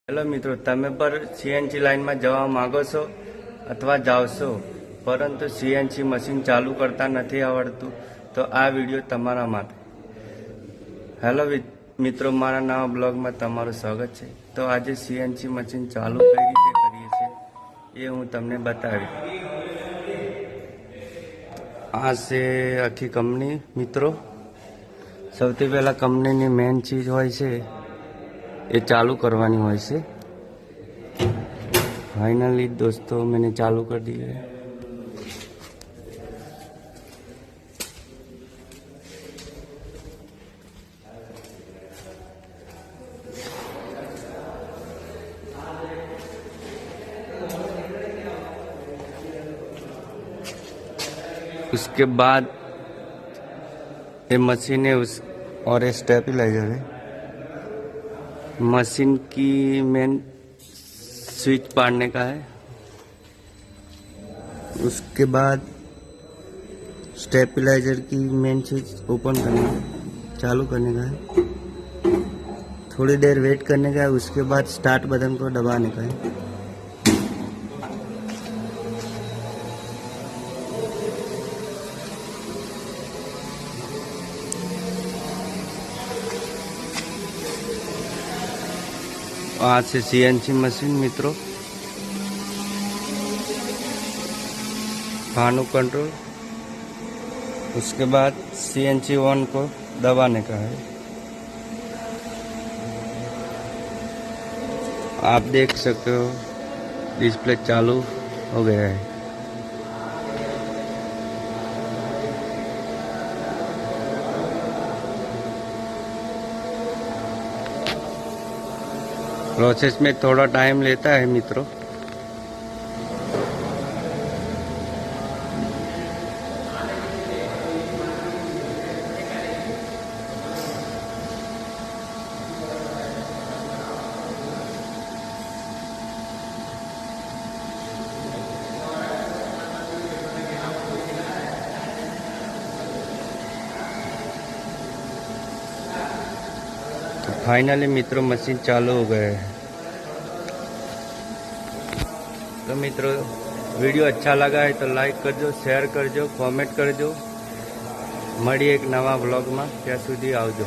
Hello મિત્રો, તમે પર સીએનજી લાઇનમાં જવા માંગો છો અથવા જાઓ છો, પરંતુ સીએનજી મશીન ચાલુ કરતા નથી આવડતું, તો આ વિડીયો તમારા માટે. હેલો મિત્રો, મારા નવા બ્લોગમાં તમારું સ્વાગત છે. તો આજે સીએનજી મશીન ચાલુ કઈ રીતે કરીએ છીએ એ હું તમને બતાવી. આ છે આખી કંપની. મિત્રો, સૌથી પહેલાં કંપનીની મેઇન ચીજ હોય છે ये चालू करवानी હોય છે. फाइनली दोस्तों मैंने चालू कर दी है. उसके बाद ये मशीन है और ये स्टेबलाइजर है. मशीन की मेन स्विच पाड़ने का है. उसके बाद स्टेबलाइजर की मेन स्विच ओपन करने का, चालू करने का है. थोड़ी देर वेट करने का है. उसके बाद स्टार्ट बटन को दबाने का है. आज से सीएनजी मशीन मित्रों, भानु कंट्रोल. उसके बाद सीएनजी ऑन को दबाने का है. आप देख सकते हो डिस्प्ले चालू हो गया है. प्रोसेस में थोड़ा टाइम लेता है मित्रों. फाइनली मित्रों मशीन चालू हो गए है. तो मित्रों, वीडियो अच्छा लगा है तो लाइक करजो, शेयर करजो, कॉमेंट करजो. मळीए एक नवा ब्लॉग में. ત્યાં સુધી આવજો.